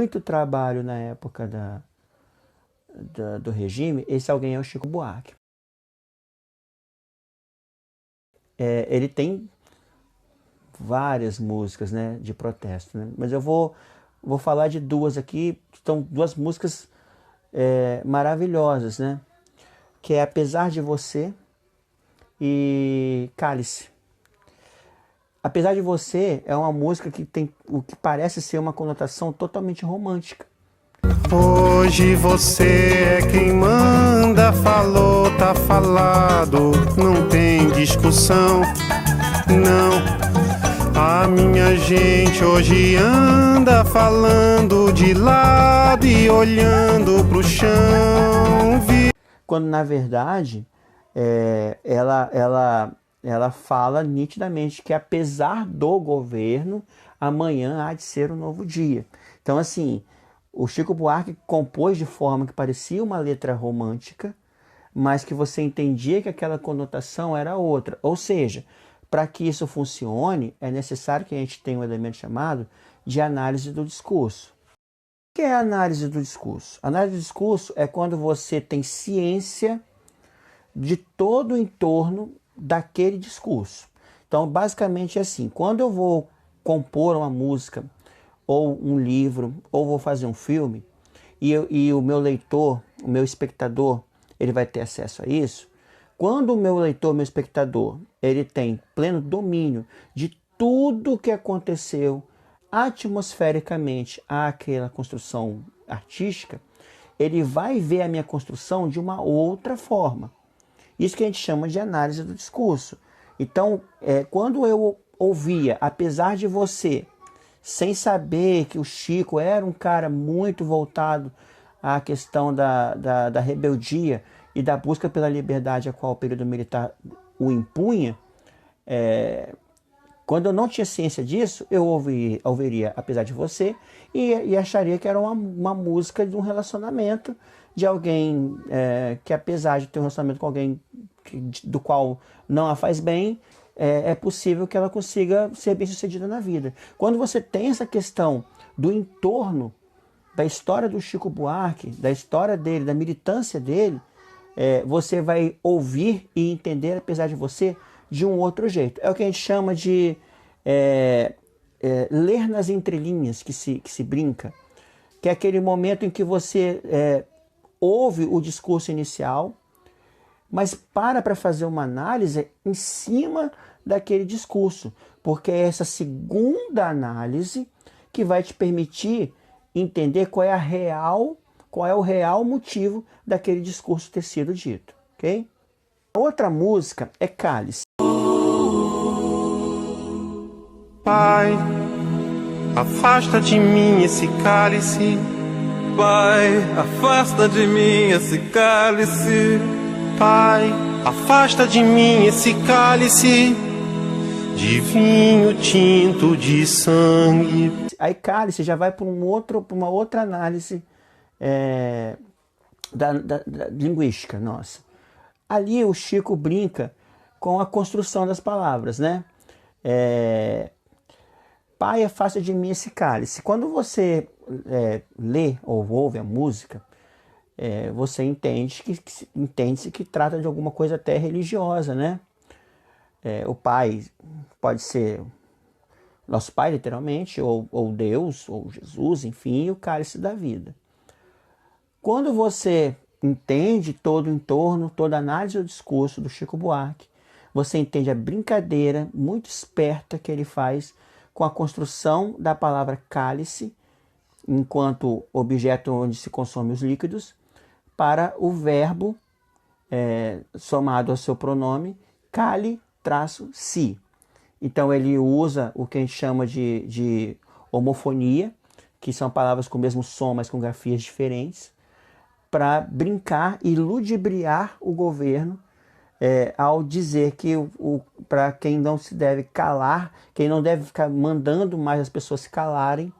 muito trabalho na época do regime, esse alguém é o Chico Buarque. Ele tem várias músicas, né, de protesto, né? Mas eu vou falar de duas aqui, que são duas músicas maravilhosas, né? Que é Apesar de Você e Cálice. Apesar de Você é uma música que tem o que parece ser uma conotação totalmente romântica. Hoje você é quem manda, falou, tá falado, não tem discussão, não. A minha gente hoje anda falando de lado e olhando pro chão. Quando na verdade ela fala nitidamente que apesar do governo, amanhã há de ser um novo dia. Então assim, o Chico Buarque compôs de forma que parecia uma letra romântica, mas que você entendia que aquela conotação era outra. Ou seja, para que isso funcione, é necessário que a gente tenha um elemento chamado de análise do discurso. O que é a análise do discurso? A análise do discurso é quando você tem ciência de todo o entorno daquele discurso. Então, basicamente é assim, quando eu vou compor uma música, ou um livro, ou vou fazer um filme, e o meu leitor, o meu espectador, ele vai ter acesso a isso. Quando o meu leitor, meu espectador, ele tem pleno domínio de tudo que aconteceu atmosfericamente àquela construção artística, ele vai ver a minha construção de uma outra forma. Isso que a gente chama de análise do discurso. Então, quando eu ouvia Apesar de Você, sem saber que o Chico era um cara muito voltado à questão da rebeldia e da busca pela liberdade a qual o período militar o impunha, quando eu não tinha ciência disso, eu ouviria Apesar de Você e acharia que era uma música de um relacionamento de alguém que, apesar de ter um relacionamento com alguém do qual não a faz bem, é possível que ela consiga ser bem sucedida na vida. Quando você tem essa questão do entorno da história do Chico Buarque, da história dele, da militância dele, você vai ouvir e entender Apesar de Você de um outro jeito. É o que a gente chama de ler nas entrelinhas, que se brinca, que é aquele momento em que você ouve o discurso inicial, mas para fazer uma análise em cima daquele discurso, porque é essa segunda análise que vai te permitir entender qual é o real motivo daquele discurso ter sido dito, ok? A outra música é Cálice. Pai, afasta de mim esse cálice. Pai, afasta de mim esse cálice. Pai, afasta de mim esse cálice de vinho tinto de sangue. Aí Cálice já vai para uma outra análise da linguística nossa. Ali o Chico brinca com a construção das palavras, né? Pai, afasta de mim esse cálice. Quando você lê ou ouve a música, você entende-se que trata de alguma coisa até religiosa, né? O pai pode ser nosso pai, literalmente, ou Deus, ou Jesus, enfim, o cálice da vida. Quando você entende todo o entorno, toda a análise do discurso do Chico Buarque, você entende a brincadeira muito esperta que ele faz com a construção da palavra cálice, enquanto objeto onde se consomem os líquidos, para o verbo somado ao seu pronome, cali-si. Então ele usa o que a gente chama de homofonia, que são palavras com o mesmo som, mas com grafias diferentes, para brincar e ludibriar o governo ao dizer que para quem não se deve calar, quem não deve ficar mandando mais as pessoas se calarem,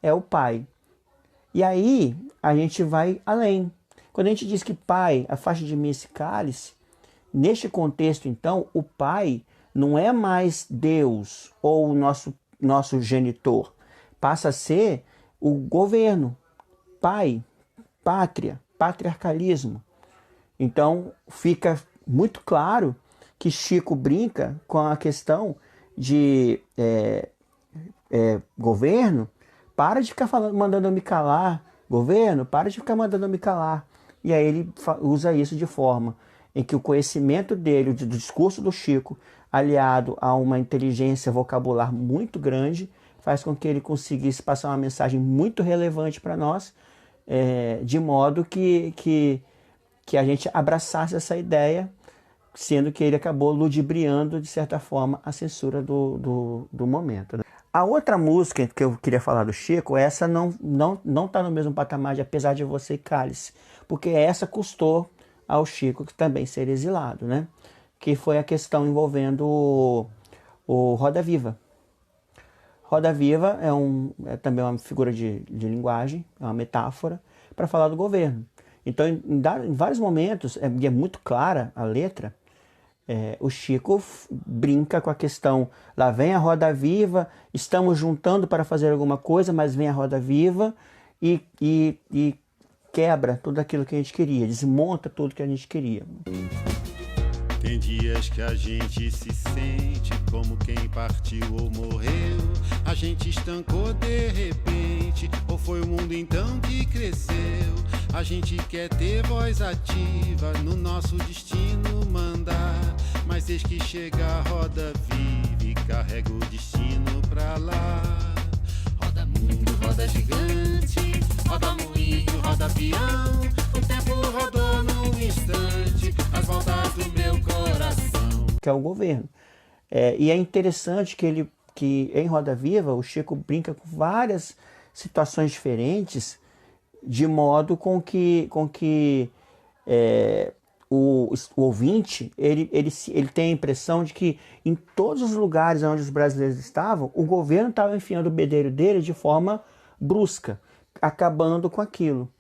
é o pai. E aí a gente vai além. Quando a gente diz que pai, afasta de mim esse cálice, neste contexto então, o pai não é mais Deus ou o nosso genitor, passa a ser o governo, pai, pátria, patriarcalismo. Então fica muito claro que Chico brinca com a questão de governo, para de ficar falando, mandando eu me calar, governo, para de ficar mandando eu me calar. E aí ele usa isso de forma em que o conhecimento dele, do discurso do Chico, aliado a uma inteligência vocabular muito grande, faz com que ele conseguisse passar uma mensagem muito relevante para nós, de modo que a gente abraçasse essa ideia, sendo que ele acabou ludibriando, de certa forma, a censura do momento. Né? A outra música que eu queria falar do Chico, essa não está no mesmo patamar de Apesar de Você e Cálice, porque essa custou ao Chico que também ser exilado, né? Que foi a questão envolvendo o Roda Viva. Roda Viva é também uma figura de linguagem, é uma metáfora para falar do governo. Então, em vários momentos, é muito clara a letra, o Chico brinca com a questão, lá vem a roda viva, estamos juntando para fazer alguma coisa, mas vem a roda viva e quebra tudo aquilo que a gente queria, desmonta tudo que a gente queria. Tem dias que a gente se sente como quem partiu ou morreu. A gente estancou de repente, ou foi o mundo então que cresceu. A gente quer ter voz ativa, no nosso destino mandar. Mas eis que chega a roda viva e carrega o destino pra lá. Roda mundo, roda gigante, roda moinho, roda peão. O tempo rodou num instante, as voltas do meu coração. Que é o governo. E é interessante que em Roda Viva o Chico brinca com várias situações diferentes, de modo com que o ouvinte ele tem a impressão de que em todos os lugares onde os brasileiros estavam, o governo estava enfiando o bedelho dele de forma brusca, acabando com aquilo.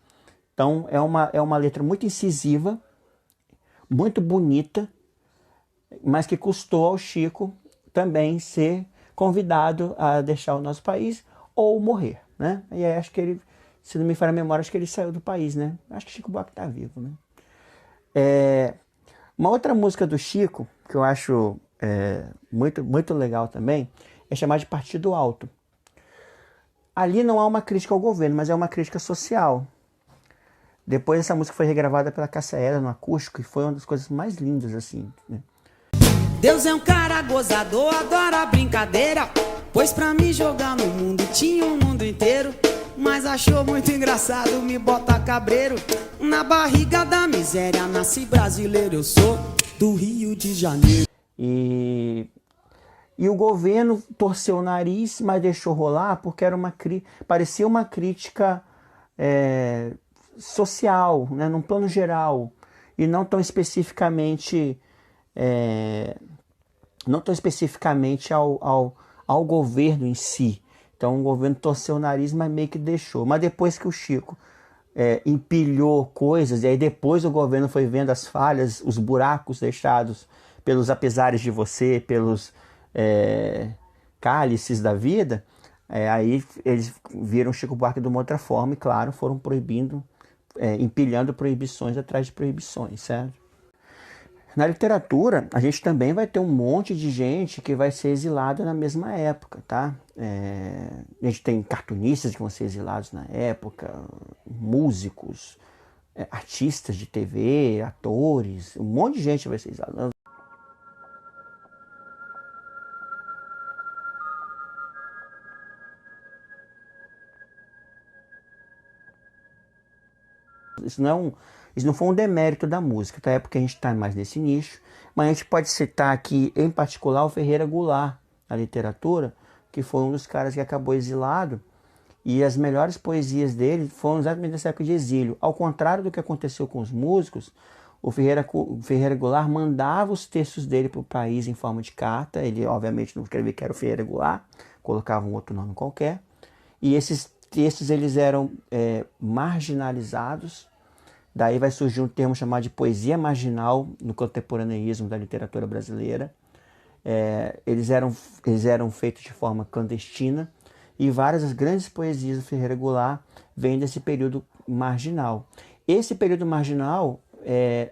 Então é uma letra muito incisiva, muito bonita, mas que custou ao Chico também ser convidado a deixar o nosso país ou morrer, né? E aí acho que ele, se não me falha a memória, acho que ele saiu do país, né? Acho que Chico Buarque está vivo, né? Uma outra música do Chico, que eu acho muito, muito legal também, é chamada de Partido Alto. Ali não há uma crítica ao governo, mas é uma crítica social. Depois essa música foi regravada pela Cássia Eller no acústico e foi uma das coisas mais lindas, assim, né? Deus é um cara gozador, adora brincadeira, pois pra me jogar no mundo tinha um mundo inteiro. Mas achou muito engraçado me botar cabreiro. Na barriga da miséria nasci brasileiro, eu sou do Rio de Janeiro. E o governo torceu o nariz, mas deixou rolar porque parecia uma crítica social, né, num plano geral, e não tão especificamente ao governo em si. Então o governo torceu o nariz, mas meio que deixou. Mas depois que o Chico empilhou coisas, e aí depois o governo foi vendo as falhas, os buracos deixados pelos apesares de você, pelos cálices da vida, aí eles viram Chico Buarque de uma outra forma e, claro, foram proibindo, empilhando proibições atrás de proibições, certo? Na literatura, a gente também vai ter um monte de gente que vai ser exilada na mesma época, tá? A gente tem cartunistas que vão ser exilados na época, músicos, artistas de TV, atores, um monte de gente vai ser exilada. Isso não foi um demérito da música, tá? É porque a gente está mais nesse nicho, mas a gente pode citar aqui, em particular, o Ferreira Goulart, na literatura, que foi um dos caras que acabou exilado, e as melhores poesias dele foram exatamente nessa época de exílio. Ao contrário do que aconteceu com os músicos, o Ferreira Goulart mandava os textos dele para o país em forma de carta. Ele, obviamente, não escrevia que era o Ferreira Goulart, colocava um outro nome qualquer, e esses textos eles eram marginalizados. Daí vai surgir um termo chamado de poesia marginal no contemporaneísmo da literatura brasileira. Eles eram feitos de forma clandestina E várias das grandes poesias do Ferreira Goulart vêm desse período marginal. Esse período marginal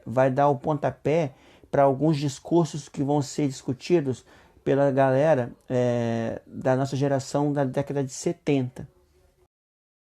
vai dar o pontapé para alguns discursos que vão ser discutidos pela galera da nossa geração da década de 70.